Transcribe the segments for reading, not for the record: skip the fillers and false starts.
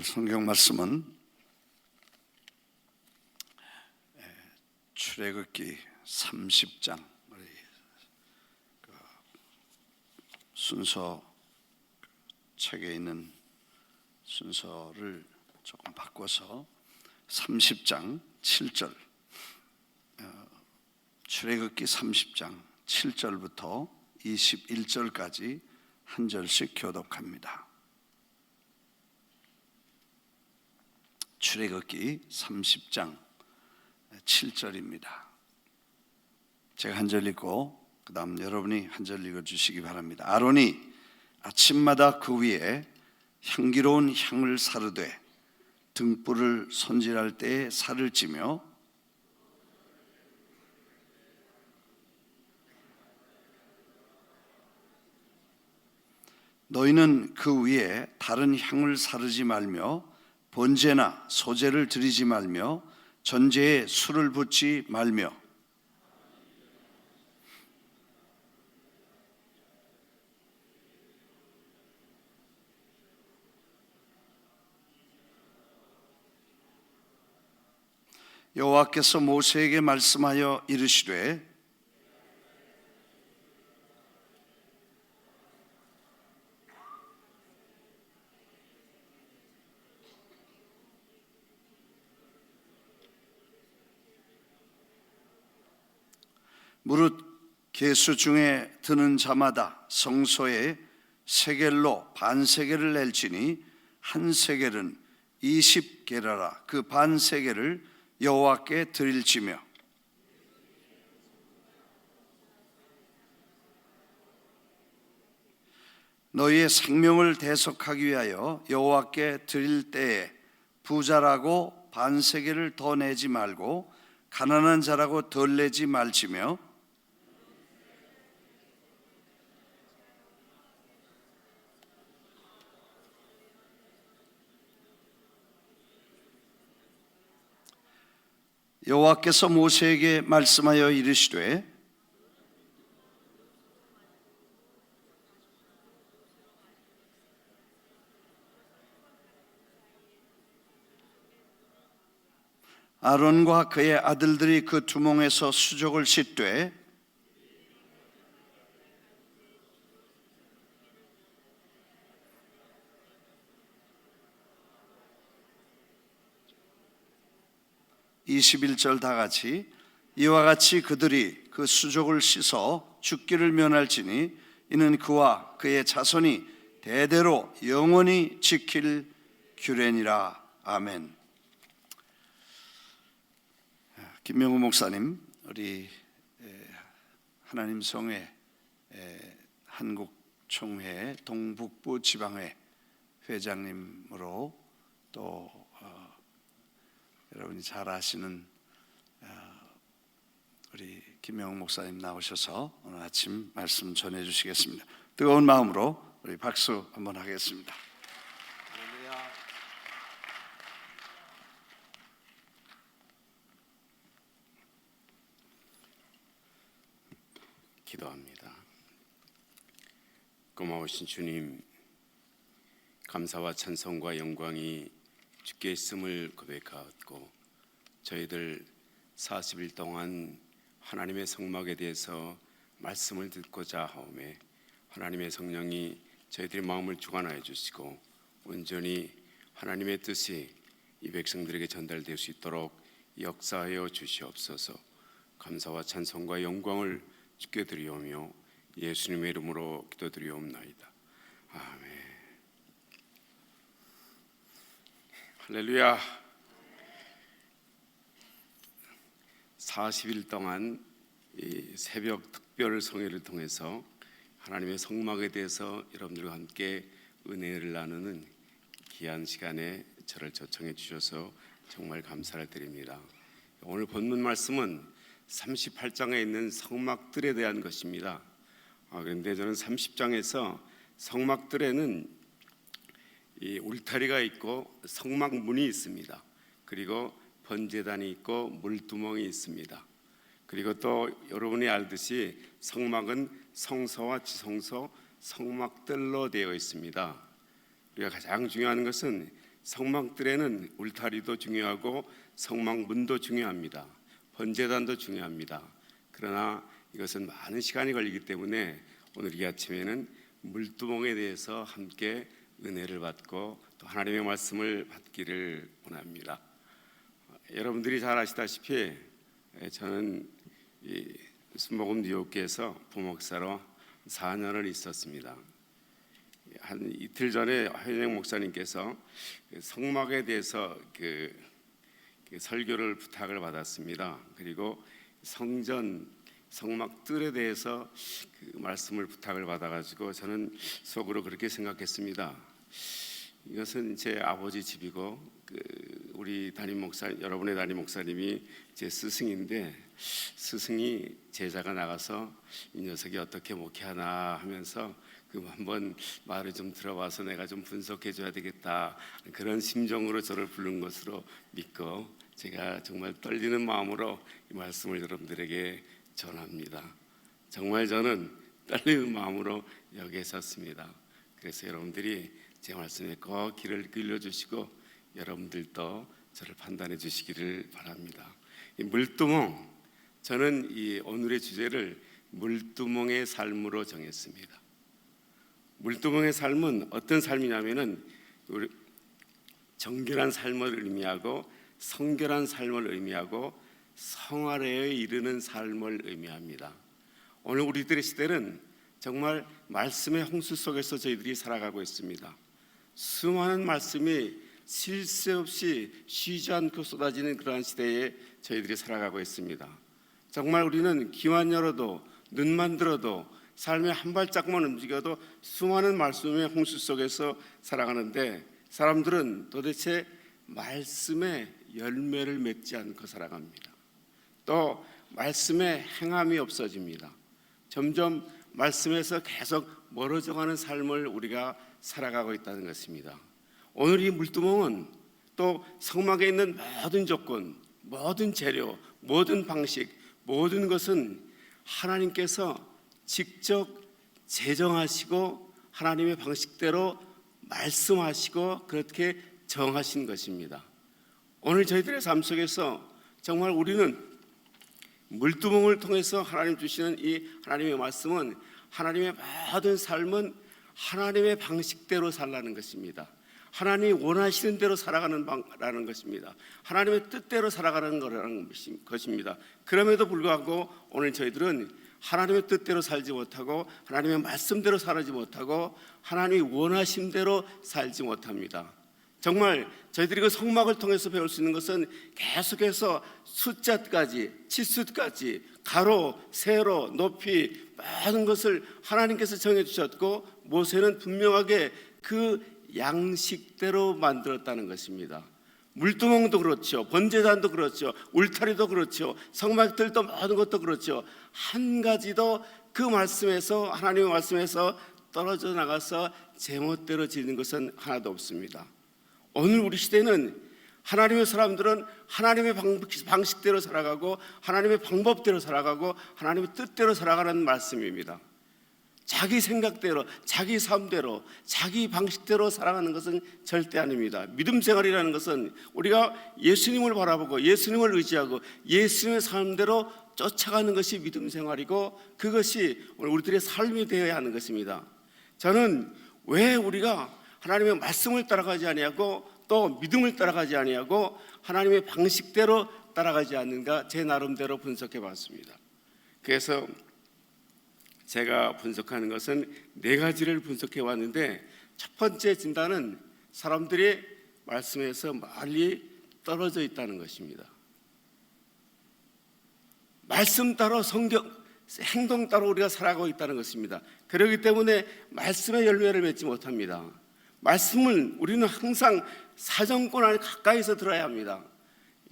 오늘 성경 말씀은 출애굽기 30장 순서 책에 있는 순서를 조금 바꿔서 30장 7절 출애굽기 30장 7절부터 21절까지 한 절씩 교독합니다. 출애굽기 30장 7절입니다. 제가 한 절 읽고 그 다음 여러분이 한 절 읽어주시기 바랍니다. 아론이 아침마다 그 위에 향기로운 향을 사르되 등불을 손질할 때에 살을 찌며 너희는 그 위에 다른 향을 사르지 말며 번제나 소제를 드리지 말며 전제에 술을 붓지 말며 여호와께서 모세에게 말씀하여 이르시되 무릇 계수 중에 드는 자마다 성소에 세겔로 반세겔을 낼지니 한 세겔은 20게라라. 그 반세겔을 여호와께 드릴지며 너희의 생명을 대속하기 위하여 여호와께 드릴 때에 부자라고 반세겔을 더 내지 말고 가난한 자라고 덜 내지 말지며 여호와께서 모세에게 말씀하여 이르시되 아론과 그의 아들들이 그 두몽에서 수족을 씻되 (21절) 다 같이 이와 같이 그들이 그 수족을 씻어 죽기를 면할지니 이는 그와 그의 자손이 대대로 영원히 지킬 규례니라. 아멘. 김명우 목사님, 우리 하나님 성회 한국총회 동북부 지방회 회장님으로 또 여러분이 잘 아시는 우리 김명우 목사님 나오셔서 오늘 아침 말씀 전해 주시겠습니다. 뜨거운 마음으로 우리 박수 한번 하겠습니다. 기도합니다. 고마우신 주님, 감사와 찬송과 영광이 주께 있음을 고백하였고 저희들 40일 동안 하나님의 성막에 대해서 말씀을 듣고자 하오매 하나님의 성령이 저희들의 마음을 주관하여 주시고 온전히 하나님의 뜻이 이 백성들에게 전달될 수 있도록 역사하여 주시옵소서. 감사와 찬송과 영광을 주께 드리오며 예수님의 이름으로 기도드리옵나이다. 아멘. 할렐루야. 40일 동안 이 새벽 특별 성회를 통해서 하나님의 성막에 대해서 여러분들과 함께 은혜를 나누는 귀한 시간에 저를 초청해 주셔서 정말 감사를 드립니다. 오늘 본문 말씀은 38장에 있는 성막들에 대한 것입니다. 그런데 저는 30장에서 성막들에는 이 울타리가 있고 성막문이 있습니다. 그리고 번제단이 있고 물두멍이 있습니다. 그리고 또 여러분이 알듯이 성막은 성소와 지성소, 성막들로 되어 있습니다. 우리가 가장 중요한 것은 성막들에는 울타리도 중요하고 성막문도 중요합니다. 번제단도 중요합니다. 그러나 이것은 많은 시간이 걸리기 때문에 오늘 이 아침에는 물두멍에 대해서 함께 은혜를 받고 또 하나님의 말씀을 받기를 원합니다. 여러분들이 잘 아시다시피 저는 이 순복음 뉴욕교에서 부목사로 4년을 있었습니다. 한 이틀 전에 회장 목사님께서 성막에 대해서 그 설교를 부탁을 받았습니다. 그리고 성막 뜰에 대해서 그 말씀을 부탁을 받아가지고 저는 속으로 그렇게 생각했습니다. 이것은 제 아버지 집이고 우리 담임 목사, 여러분의 담임 목사님이 제 스승인데 스승이 제자가 나가서 이 녀석이 어떻게 목회하나 하면서 한번 말을 좀 들어봐서 내가 좀 분석해 줘야 되겠다, 그런 심정으로 저를 부른 것으로 믿고 제가 정말 떨리는 마음으로 이 말씀을 여러분들에게 전합니다. 정말 저는 떨리는 마음으로 여기에 섰습니다. 그래서 여러분들이 제 말씀에 꼭 귀를 기울여주시고 여러분들도 저를 판단해 주시기를 바랍니다. 이 물두멍, 저는 이 오늘의 주제를 물두멍의 삶으로 정했습니다. 물두멍의 삶은 어떤 삶이냐면은 우리 정결한 삶을 의미하고 성결한 삶을 의미하고 성화례에 이르는 삶을 의미합니다. 오늘 우리들의 시대는 정말 말씀의 홍수 속에서 저희들이 살아가고 있습니다. 수많은 말씀이 쉴 새 없이 쉬지 않고 쏟아지는 그러한 시대에 저희들이 살아가고 있습니다. 정말 우리는 귀만 열어도 눈만 들어도 삶의 한 발짝만 움직여도 수많은 말씀의 홍수 속에서 살아가는데 사람들은 도대체 말씀의 열매를 맺지 않고 살아갑니다. 또 말씀의 행함이 없어집니다. 점점 말씀에서 계속 멀어져가는 삶을 우리가 살아가고 있다는 것입니다. 오늘 이 물두멍은 또 성막에 있는 모든 조건, 모든 재료, 모든 방식, 모든 것은 하나님께서 직접 제정하시고 하나님의 방식대로 말씀하시고 그렇게 정하신 것입니다. 오늘 저희들의 삶 속에서 정말 우리는 물두멍을 통해서 하나님 주시는 이 하나님의 말씀은 하나님의 모든 삶은 하나님의 방식대로 살라는 것입니다. 하나님이 원하시는 대로 살아가는 것입니다. 하나님의 뜻대로 살아가는 것입니다. 그럼에도 불구하고 오늘 저희들은 하나님의 뜻대로 살지 못하고 하나님의 말씀대로 살지 못하고 하나님이 원하신 대로 살지 못합니다. 정말 저희들이 그 성막을 통해서 배울 수 있는 것은 계속해서 숫자까지, 치수까지, 가로, 세로, 높이 모든 것을 하나님께서 정해주셨고 모세는 분명하게 그 양식대로 만들었다는 것입니다. 물두멍도 그렇죠, 번제단도 그렇죠, 울타리도 그렇죠, 성막들도 모든 것도 그렇죠. 한 가지도 그 말씀에서, 하나님의 말씀에서 떨어져 나가서 제멋대로 지는 것은 하나도 없습니다. 오늘 우리 시대는 하나님의 사람들은 하나님의 방식대로 살아가고 하나님의 방법대로 살아가고 하나님의 뜻대로 살아가는 말씀입니다. 자기 생각대로, 자기 삶대로, 자기 방식대로 살아가는 것은 절대 아닙니다. 믿음 생활이라는 것은 우리가 예수님을 바라보고 예수님을 의지하고 예수님의 삶대로 쫓아가는 것이 믿음 생활이고 그것이 우리들의 삶이 되어야 하는 것입니다. 저는 왜 우리가 하나님의 말씀을 따라가지 아니하고 또 믿음을 따라가지 아니하고 하나님의 방식대로 따라가지 않는가 제 나름대로 분석해 봤습니다. 그래서 제가 분석하는 것은 네 가지를 분석해 왔는데 첫 번째 진단은 사람들이 말씀에서 멀리 떨어져 있다는 것입니다. 말씀 따로 행동 따로 우리가 살아가고 있다는 것입니다. 그렇기 때문에 말씀의 열매를 맺지 못합니다. 말씀을 우리는 항상 사정권 안에 가까이서 들어야 합니다.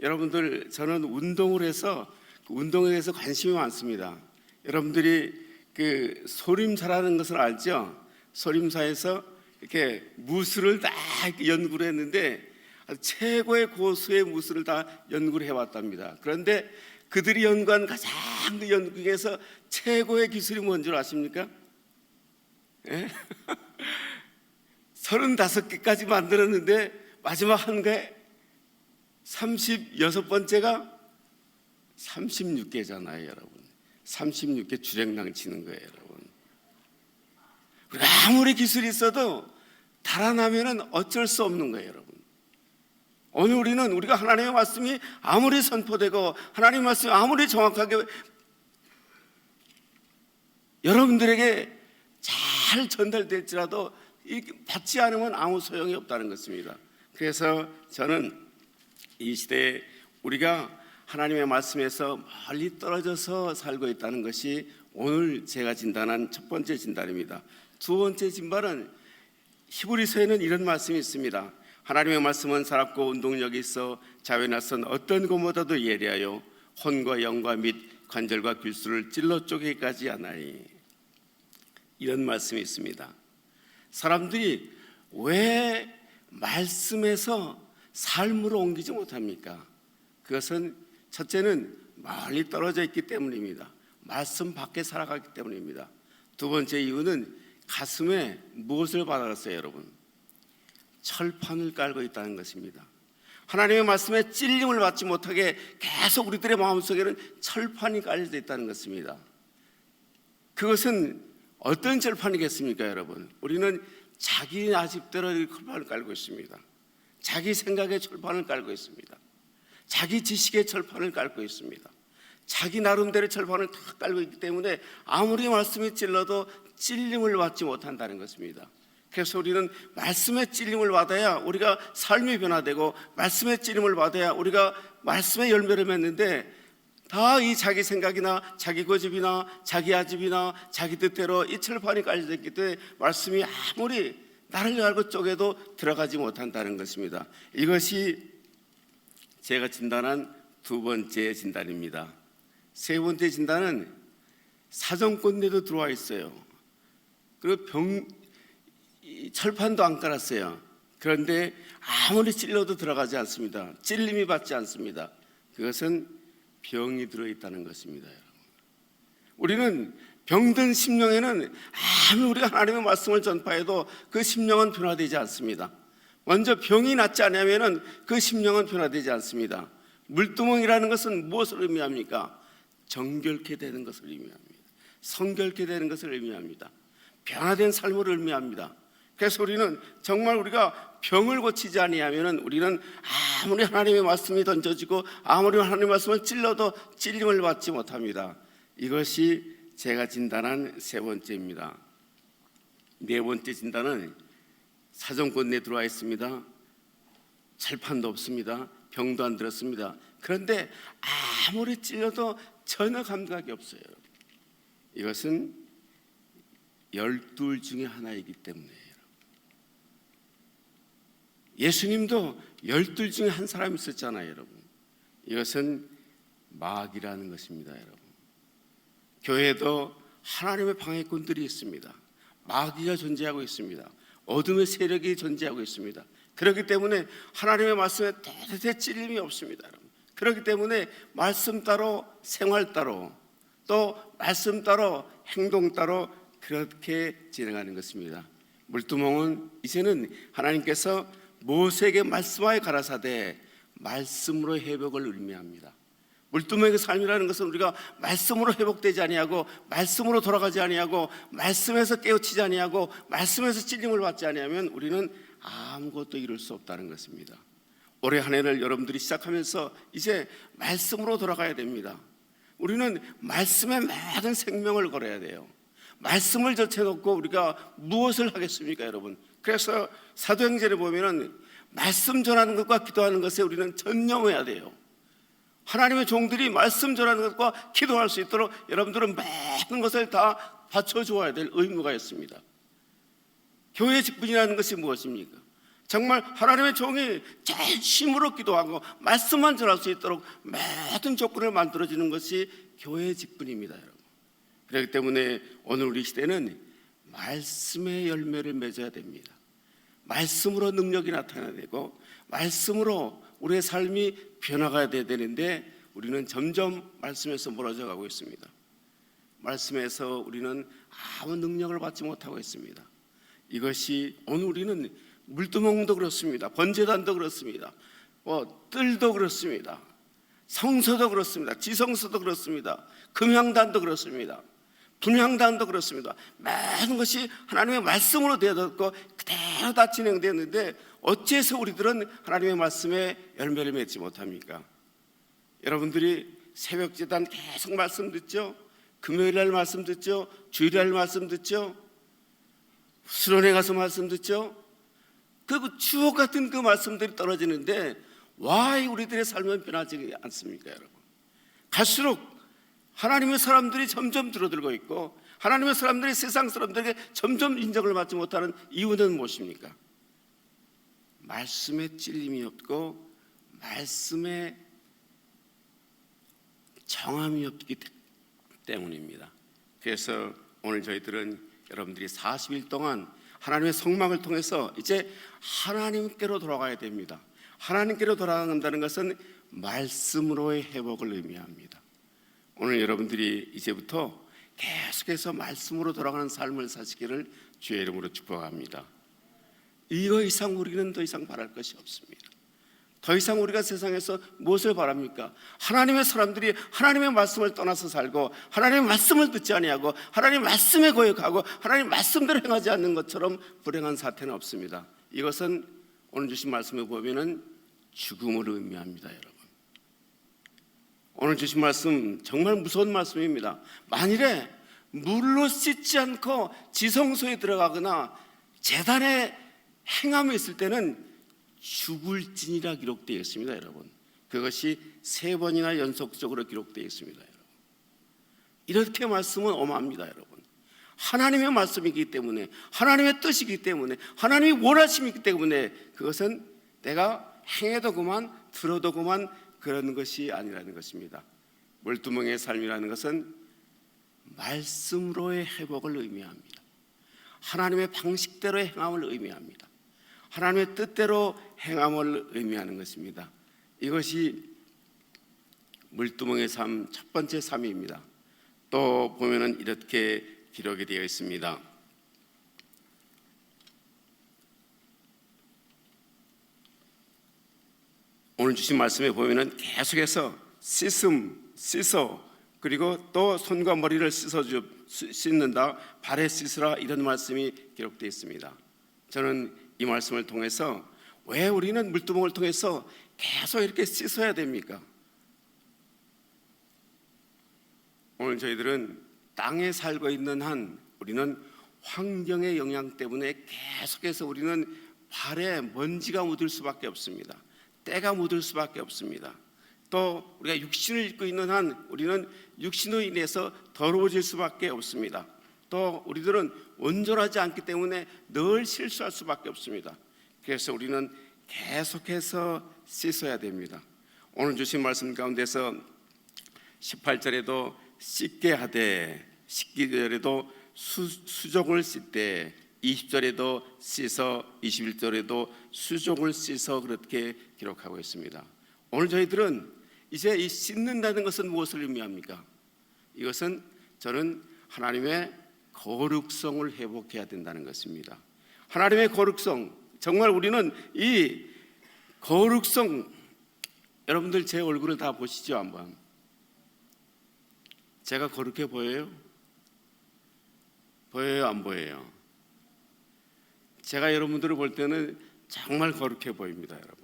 여러분들, 저는 운동을 해서 운동에 대해서 관심이 많습니다. 여러분들이 그 소림사라는 것을 알죠? 소림사에서 이렇게 무술을 다 연구를 했는데 최고의 고수의 무술을 다 연구를 해왔답니다. 그런데 그들이 연구한 가장 그 연구 중에서 최고의 기술이 뭔 줄 아십니까? 예? 35개까지 만들었는데 마지막 한 게 36번째가 36개잖아요, 여러분. 36개 주랭랑 치는 거예요, 여러분. 우리가 아무리 기술이 있어도 달아나면은 어쩔 수 없는 거예요, 여러분. 오늘 우리가 하나님의 말씀이 아무리 선포되고 하나님의 말씀이 아무리 정확하게 여러분들에게 잘 전달될지라도 받지 않으면 아무 소용이 없다는 것입니다. 그래서 저는 이 시대에 우리가 하나님의 말씀에서 멀리 떨어져서 살고 있다는 것이 오늘 제가 진단한 첫 번째 진단입니다. 두 번째 진단은 히브리서에는 이런 말씀이 있습니다. 하나님의 말씀은 살았고 운동력이 있어 자외 낯선 어떤 것보다도 예리하여 혼과 영과 및 관절과 필수를 찔러 쪼개기까지 하나니. 이런 말씀이 있습니다. 사람들이 왜 말씀에서 삶으로 옮기지 못합니까? 그것은 첫째는 멀리 떨어져 있기 때문입니다. 말씀 밖에 살아가기 때문입니다. 두 번째 이유는 가슴에 무엇을 받았어요, 여러분? 철판을 깔고 있다는 것입니다. 하나님의 말씀에 찔림을 받지 못하게 계속 우리들의 마음속에는 철판이 깔려져 있다는 것입니다. 그것은 어떤 철판이겠습니까, 여러분? 우리는 자기 아집대로 철판을 깔고 있습니다. 자기 생각의 철판을 깔고 있습니다. 자기 지식의 철판을 깔고 있습니다. 자기 나름대로 철판을 다 깔고 있기 때문에 아무리 말씀이 찔러도 찔림을 받지 못한다는 것입니다. 그래서 우리는 말씀의 찔림을 받아야 우리가 삶이 변화되고 말씀의 찔림을 받아야 우리가 말씀의 열매를 맺는데 다 이 자기 생각이나 자기 고집이나 자기 아집이나 자기 뜻대로 이 철판이 깔려져 있기 때문에 말씀이 아무리 나를 알고 쪼개도 들어가지 못한다는 것입니다. 이것이 제가 진단한 두 번째 진단입니다. 세 번째 진단은 사정권대도 들어와 있어요. 그리고 철판도 안 깔았어요. 그런데 아무리 찔러도 들어가지 않습니다. 찔림이 받지 않습니다. 그것은 병이 들어있다는 것입니다, 여러분. 우리는 병든 심령에는 아무리 우리가 하나님의 말씀을 전파해도 그 심령은 변화되지 않습니다. 먼저 병이 낫지 않으면 그 심령은 변화되지 않습니다. 물두멍이라는 것은 무엇을 의미합니까? 정결케 되는 것을 의미합니다. 성결케 되는 것을 의미합니다. 변화된 삶을 의미합니다. 그래서 우리는 정말 우리가 병을 고치지 아니하면 우리는 아무리 하나님의 말씀이 던져지고 아무리 하나님의 말씀을 찔러도 찔림을 받지 못합니다. 이것이 제가 진단한 세 번째입니다. 네 번째 진단은 사정권 내에 들어와 있습니다. 철판도 없습니다. 병도 안 들었습니다. 그런데 아무리 찔려도 전혀 감각이 없어요. 이것은 12 중에 하나이기 때문에 예수님도 12 중에 한 사람이 있었잖아요, 여러분. 이것은 마귀라는 것입니다, 여러분. 교회에도 하나님의 방해꾼들이 있습니다. 마귀가 존재하고 있습니다. 어둠의 세력이 존재하고 있습니다. 그렇기 때문에 하나님의 말씀에 도대체 찔림이 없습니다, 여러분. 그렇기 때문에 말씀 따로 생활 따로 또 말씀 따로 행동 따로 그렇게 진행하는 것입니다. 물두멍은 이제는 하나님께서 모세에게 말씀하여 가라사대 말씀으로 회복을 의미합니다. 물두멍의 삶이라는 것은 우리가 말씀으로 회복되지 아니하고 말씀으로 돌아가지 아니하고 말씀에서 깨우치지 아니하고 말씀에서 찔림을 받지 아니하면 우리는 아무것도 이룰 수 없다는 것입니다. 올해 한 해를 여러분들이 시작하면서 이제 말씀으로 돌아가야 됩니다. 우리는 말씀에 모든 생명을 걸어야 돼요. 말씀을 젖혀놓고 우리가 무엇을 하겠습니까, 여러분? 그래서 사도행전에 보면은 말씀 전하는 것과 기도하는 것에 우리는 전념해야 돼요. 하나님의 종들이 말씀 전하는 것과 기도할 수 있도록 여러분들은 모든 것을 다 바쳐주어야 될 의무가 있습니다. 교회 직분이라는 것이 무엇입니까? 정말 하나님의 종이 진심으로 기도하고 말씀만 전할 수 있도록 모든 조건을 만들어주는 것이 교회의 직분입니다, 여러분. 그렇기 때문에 오늘 우리 시대는 말씀의 열매를 맺어야 됩니다. 말씀으로 능력이 나타나야 되고 말씀으로 우리의 삶이 변화가 돼야 되는데 우리는 점점 말씀에서 멀어져 가고 있습니다. 말씀에서 우리는 아무 능력을 받지 못하고 있습니다. 이것이 오늘 우리는 물두멍도 그렇습니다. 번제단도 그렇습니다. 뜰도 그렇습니다. 성소도 그렇습니다. 지성소도 그렇습니다. 금향단도 그렇습니다. 분향단도 그렇습니다. 모든 것이 하나님의 말씀으로 되어졌고 그대로 다 진행되었는데 어째서 우리들은 하나님의 말씀에 열매를 맺지 못합니까? 여러분들이 새벽 제단 계속 말씀 듣죠? 금요일 날 말씀 듣죠? 주일 날 말씀 듣죠? 수련회 가서 말씀 듣죠? 그 추억 같은 그 말씀들이 떨어지는데 왜 우리들의 삶은 변하지 않습니까, 여러분? 갈수록 하나님의 사람들이 점점 줄어들고 있고 하나님의 사람들이 세상 사람들에게 점점 인정을 받지 못하는 이유는 무엇입니까? 말씀에 찔림이 없고 말씀에 정함이 없기 때문입니다. 그래서 오늘 저희들은 여러분들이 40일 동안 하나님의 성막을 통해서 이제 하나님께로 돌아가야 됩니다. 하나님께로 돌아간다는 것은 말씀으로의 회복을 의미합니다. 오늘 여러분들이 이제부터 계속해서 말씀으로 돌아가는 삶을 사시기를 주의 이름으로 축복합니다. 이거 이상 우리는 더 이상 바랄 것이 없습니다. 더 이상 우리가 세상에서 무엇을 바랍니까? 하나님의 사람들이 하나님의 말씀을 떠나서 살고 하나님의 말씀을 듣지 아니하고 하나님의 말씀에 거역하고 하나님의 말씀대로 행하지 않는 것처럼 불행한 사태는 없습니다. 이것은 오늘 주신 말씀에 보면은 죽음을 의미합니다, 여러분. 오늘 주신 말씀 정말 무서운 말씀입니다. 만일에 물로 씻지 않고 지성소에 들어가거나 제단에 행함이 있을 때는 죽을 진이라 기록되어 있습니다, 여러분. 그것이 3번이나 연속적으로 기록되어 있습니다, 여러분. 이렇게 말씀은 어마합니다, 여러분. 하나님의 말씀이기 때문에, 하나님의 뜻이기 때문에, 하나님이 원하심이기 때문에 그것은 내가 행해도 그만, 들어도 그만 그런 것이 아니라는 것입니다. 물두멍의 삶이라는 것은 말씀으로의 회복을 의미합니다. 하나님의 방식대로의 행함을 의미합니다. 하나님의 뜻대로 행함을 의미하는 것입니다. 이것이 물두멍의 삶 첫 번째 삶입니다. 또 보면은 이렇게 기록이 되어 있습니다. 오늘 주신 말씀에 보면은 계속해서 씻어 그리고 또 손과 머리를 씻는다, 발에 씻으라 이런 말씀이 기록되어 있습니다. 저는 이 말씀을 통해서 왜 우리는 물두멍을 통해서 계속 이렇게 씻어야 됩니까? 오늘 저희들은 땅에 살고 있는 한 우리는 환경의 영향 때문에 계속해서 우리는 발에 먼지가 묻을 수밖에 없습니다. 때가 묻을 수밖에 없습니다. 또 우리가 육신을 입고 있는 한 우리는 육신으로 인해서 더러워질 수밖에 없습니다. 또 우리들은 온전하지 않기 때문에 늘 실수할 수밖에 없습니다. 그래서 우리는 계속해서 씻어야 됩니다. 오늘 주신 말씀 가운데서 18절에도 씻게 하되, 19절에도 수족을 씻되, 20절에도 씻어, 21절에도 수족을 씻어 그렇게 기록하고 있습니다. 오늘 저희들은 이제 이 씻는다는 것은 무엇을 의미합니까? 이것은 저는 하나님의 거룩성을 회복해야 된다는 것입니다. 하나님의 거룩성, 정말 우리는 이 거룩성, 여러분들 제 얼굴을 다 보시죠 한번. 제가 거룩해 보여요? 보여요, 안 보여요? 제가 여러분들을 볼 때는 정말 거룩해 보입니다, 여러분.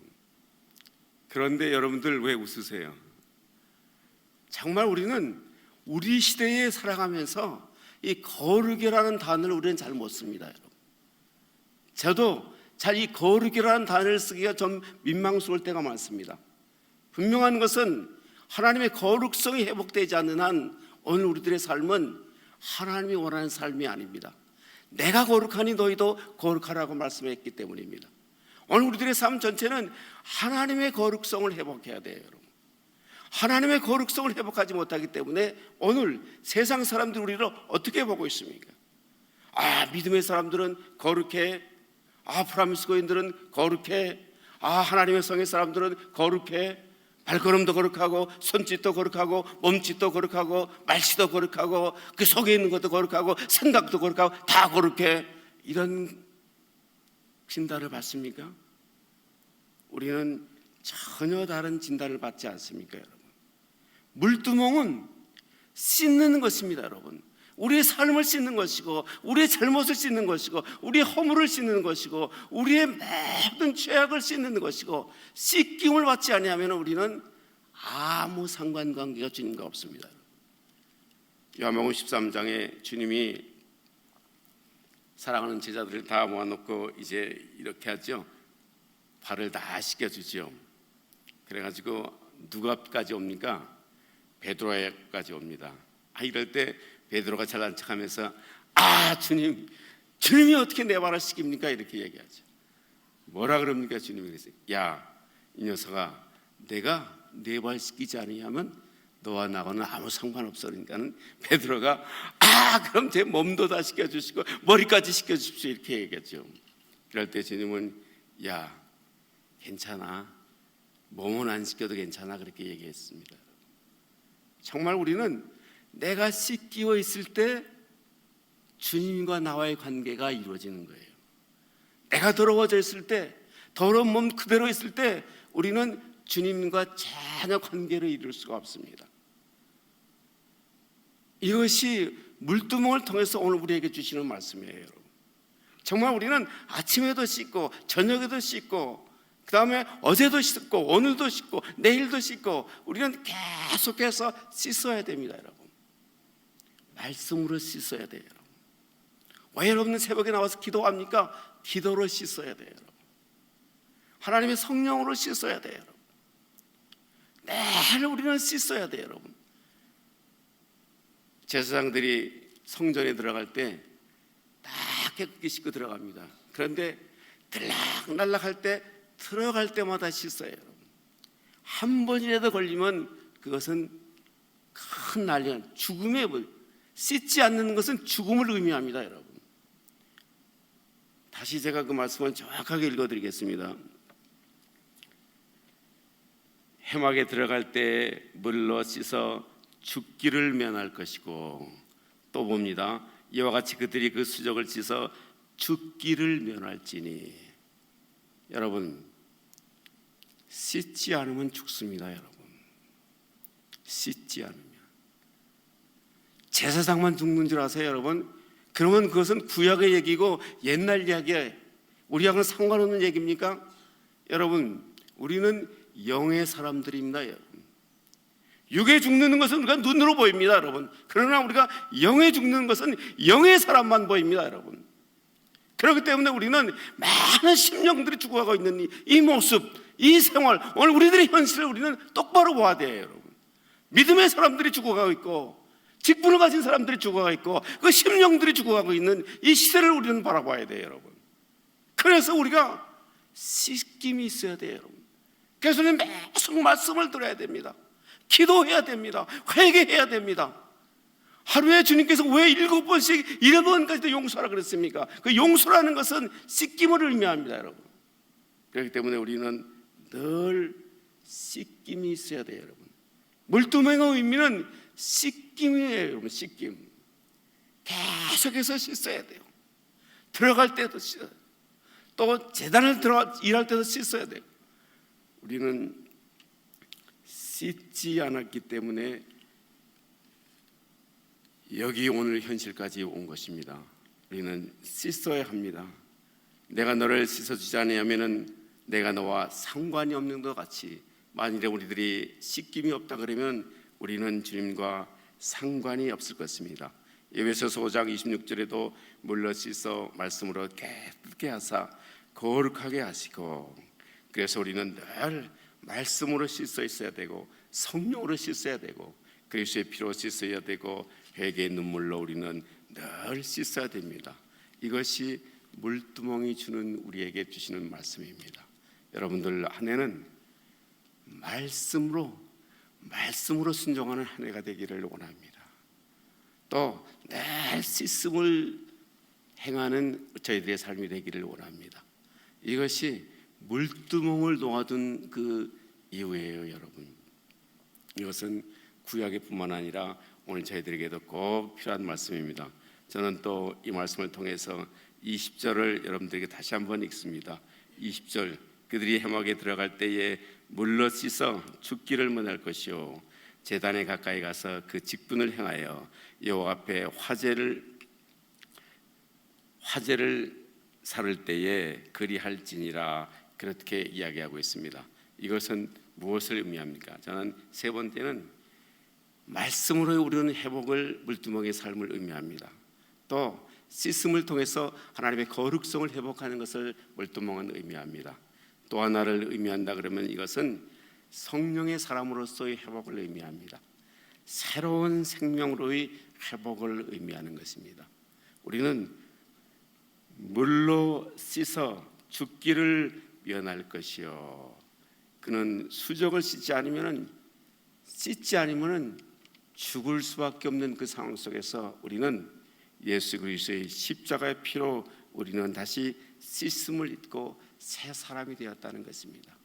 그런데 여러분들 왜 웃으세요? 정말 우리는 우리 시대에 살아가면서 이 거룩이라는 단어를 우리는 잘 못 씁니다, 여러분. 저도 잘 이 거룩이라는 단어를 쓰기가 좀 민망스러울 때가 많습니다. 분명한 것은 하나님의 거룩성이 회복되지 않는 한 오늘 우리들의 삶은 하나님이 원하는 삶이 아닙니다. 내가 거룩하니 너희도 거룩하라고 말씀했기 때문입니다. 오늘 우리들의 삶 전체는 하나님의 거룩성을 회복해야 돼요, 여러분. 하나님의 거룩성을 회복하지 못하기 때문에 오늘 세상 사람들이 우리를 어떻게 보고 있습니까? 믿음의 사람들은 거룩해. 프라미스고인들은 거룩해. 하나님의 성의 사람들은 거룩해. 발걸음도 거룩하고 손짓도 거룩하고 몸짓도 거룩하고 말씨도 거룩하고 그 속에 있는 것도 거룩하고 생각도 거룩하고 다 거룩해. 이런 진단을 받습니까? 우리는 전혀 다른 진단을 받지 않습니까, 여러분? 물두멍은 씻는 것입니다, 여러분. 우리의 삶을 씻는 것이고, 우리의 잘못을 씻는 것이고, 우리의 허물을 씻는 것이고, 우리의 모든 죄악을 씻는 것이고, 씻김을 받지 아니하면 우리는 아무 상관관계가 주님과 없습니다. 요한복음 13장에 주님이 사랑하는 제자들을 다 모아놓고 이제 이렇게 하죠. 발을 다 씻겨주죠. 그래가지고 누가 앞까지 옵니까? 베드로까지 옵니다. 이럴 때 베드로가 잘난 척하면서 주님이 어떻게 내 발을 씻깁니까? 이렇게 얘기하죠. 뭐라 그럽니까? 주님이 그랬어요. 야, 이 녀석아, 내가 내 발 씻기지 않으면 너와 나하고는 아무 상관없어. 그러니까는 베드로가 그럼 제 몸도 다 씻겨주시고 머리까지 씻겨주십시오. 이렇게 얘기했죠. 그럴 때 주님은 야, 괜찮아. 몸은 안 씻겨도 괜찮아. 그렇게 얘기했습니다. 정말 우리는 내가 씻기어 있을 때 주님과 나와의 관계가 이루어지는 거예요. 내가 더러워져 있을 때, 더러운 몸 그대로 있을 때 우리는 주님과 전혀 관계를 이룰 수가 없습니다. 이것이 물두멍을 통해서 오늘 우리에게 주시는 말씀이에요, 여러분. 정말 우리는 아침에도 씻고 저녁에도 씻고 그 다음에 어제도 씻고 오늘도 씻고 내일도 씻고 우리는 계속해서 씻어야 됩니다, 여러분. 말씀으로 씻어야 돼요, 여러분. 왜 여러분은 새벽에 나와서 기도합니까? 기도로 씻어야 돼요, 여러분. 하나님의 성령으로 씻어야 돼요, 여러분. 매일 우리는 씻어야 돼요, 여러분. 제사장들이 성전에 들어갈 때 다 깨끗이 씻고 들어갑니다. 그런데 들락날락할 때 들어갈 때마다 씻어요, 여러분. 한 번이라도 걸리면 그것은 큰 난리가, 죽음의 물. 씻지 않는 것은 죽음을 의미합니다, 여러분. 다시 제가 그 말씀을 정확하게 읽어드리겠습니다. 회막에 들어갈 때 물로 씻어 죽기를 면할 것이고, 또 봅니다. 이와 같이 그들이 그 수적을 씻어 죽기를 면할지니. 여러분, 씻지 않으면 죽습니다, 여러분. 씻지 않으면. 제사장만 죽는 줄 아세요, 여러분? 그러면 그것은 구약의 얘기고 옛날 이야기예요. 우리하고는 상관없는 얘기입니까? 여러분, 우리는 영의 사람들입니다, 여러분. 육에 죽는 것은 우리가 눈으로 보입니다, 여러분. 그러나 우리가 영에 죽는 것은 영의 사람만 보입니다, 여러분. 그렇기 때문에 우리는 많은 심령들이 죽어가고 있는 이 모습, 이 생활, 오늘 우리들의 현실을 우리는 똑바로 봐야 돼요, 여러분. 믿음의 사람들이 죽어가고 있고 직분을 가진 사람들이 죽어가고 있고 그 심령들이 죽어가고 있는 이 시대를 우리는 바라봐야 돼요, 여러분. 그래서 우리가 씻김이 있어야 돼요, 여러분. 그래서 우리는 계속 말씀을 들어야 됩니다. 기도해야 됩니다. 회개해야 됩니다. 하루에 주님께서 왜 7번씩 7번까지도 용서하라 그랬습니까? 그 용서라는 것은 씻김을 의미합니다, 여러분. 그렇기 때문에 우리는 늘 씻김이 있어야 돼요, 여러분. 물두멍의 의미는 씻김이에요, 여러분. 씻김. 계속해서 씻어야 돼요. 들어갈 때도 씻어야 돼요. 또 제단을 일할 때도 씻어야 돼요. 우리는 씻지 않았기 때문에 여기 오늘 현실까지 온 것입니다. 우리는 씻어야 합니다. 내가 너를 씻어주지 않으면 내가 너와 상관이 없는 것 같이, 만일에 우리들이 씻김이 없다 그러면 우리는 주님과 상관이 없을 것입니다. 에베소서 5장 26절에도 물로 씻어 말씀으로 깨끗게 하사 거룩하게 하시고, 그래서 우리는 늘 말씀으로 씻어 있어야 되고 성령으로 씻어야 되고 그리스도의 피로 씻어야 되고 회개의 눈물로 우리는 늘 씻어야 됩니다. 이것이 물두멍이 주는 우리에게 주시는 말씀입니다. 여러분들 한 해는 말씀으로 순종하는 한 해가 되기를 원합니다. 또 늘 씻음을 행하는 저희들의 삶이 되기를 원합니다. 이것이 물두멍을 놓아둔 그 이유예요, 여러분. 이것은 구약의 뿐만 아니라 오늘 저희들에게도 꼭 필요한 말씀입니다. 저는 또 이 말씀을 통해서 20절을 여러분들에게 다시 한번 읽습니다. 20절 그들이 해막에 들어갈 때에 물로 씻어 죽기를 면할 것이요 제단에 가까이 가서 그 직분을 행하여 여호와 앞에 화제를 살을 때에 그리할지니라 그렇게 이야기하고 있습니다. 이것은 무엇을 의미합니까? 저는 세 번째는 말씀으로 우리는 회복을 물두멍의 삶을 의미합니다. 또 씻음을 통해서 하나님의 거룩성을 회복하는 것을 물두멍은 의미합니다. 또 하나를 의미한다 그러면 이것은 성령의 사람으로서의 회복을 의미합니다. 새로운 생명으로의 회복을 의미하는 것입니다. 우리는 물로 씻어 죽기를 면할 것이요 그는 수족을 씻지 않으면 죽을 수밖에 없는 그 상황 속에서 우리는 예수 그리스도의 십자가의 피로 우리는 다시 씻음을 입고 새 사람이 되었다는 것입니다.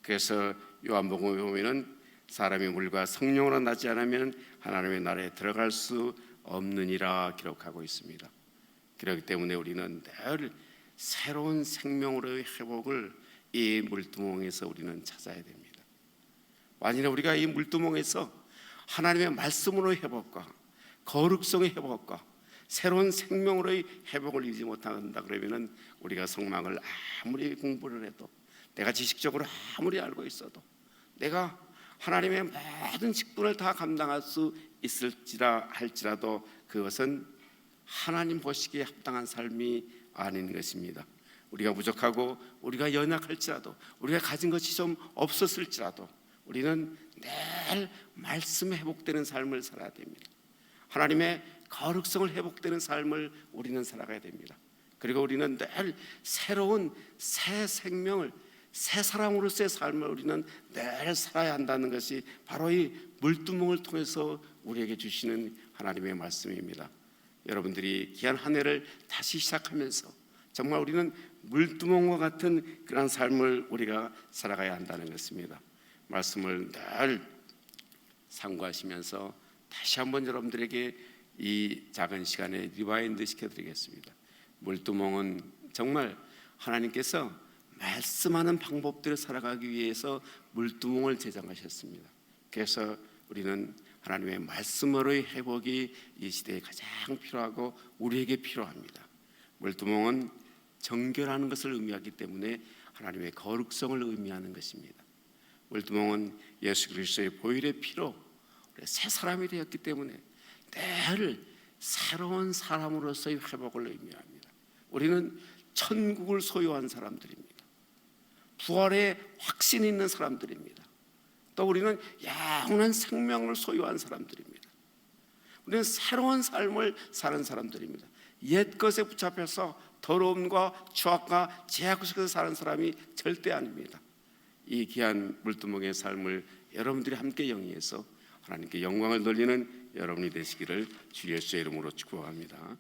그래서 요한복음에 보면은 사람이 물과 성령으로 나지 않으면 하나님의 나라에 들어갈 수 없느니라 기록하고 있습니다. 그렇기 때문에 우리는 늘 새로운 생명으로의 회복을 이 물두멍에서 우리는 찾아야 됩니다. 만일 우리가 이 물두멍에서 하나님의 말씀으로의 회복과 거룩성의 회복과 새로운 생명으로의 회복을 이루지 못한다 그러면은 우리가 성막을 아무리 공부를 해도 내가 지식적으로 아무리 알고 있어도 내가 하나님의 모든 직분을 다 감당할 수 있을지라 할지라도 그것은 하나님 보시기에 합당한 삶이 아닌 것입니다. 우리가 부족하고 우리가 연약할지라도 우리가 가진 것이 좀 없었을지라도 우리는 늘 말씀에 회복되는 삶을 살아야 됩니다. 하나님의 거룩성을 회복되는 삶을 우리는 살아가야 됩니다. 그리고 우리는 늘 새로운 새 생명을 새 사람으로서의 삶을 우리는 늘 살아야 한다는 것이 바로 이 물두멍을 통해서 우리에게 주시는 하나님의 말씀입니다. 여러분들이 귀한 한 해를 다시 시작하면서 정말 우리는 물두멍과 같은 그런 삶을 우리가 살아가야 한다는 것입니다. 말씀을 늘 상고하시면서 다시 한번 여러분들에게 이 작은 시간에 리바인드 시켜드리겠습니다. 물두멍은 정말 하나님께서 말씀하는 방법들을 살아가기 위해서 물두멍을 제정하셨습니다. 그래서 우리는 하나님의 말씀으로의 회복이 이 시대에 가장 필요하고 우리에게 필요합니다. 물두멍은 정결하는 것을 의미하기 때문에 하나님의 거룩성을 의미하는 것입니다. 물두멍은 예수 그리스도의 보혈의 피로 새 사람이 되었기 때문에 늘 새로운 사람으로서의 회복을 의미합니다. 우리는 천국을 소유한 사람들입니다. 부활의 확신이 있는 사람들입니다. 또 우리는 영원한 생명을 소유한 사람들입니다. 우리는 새로운 삶을 사는 사람들입니다. 옛것에 붙잡혀서 더러움과 추악과 죄악 속에서 사는 사람이 절대 아닙니다. 이 귀한 물두멍의 삶을 여러분들이 함께 영위해서 하나님께 영광을 돌리는 여러분이 되시기를 주 예수의 이름으로 축복합니다.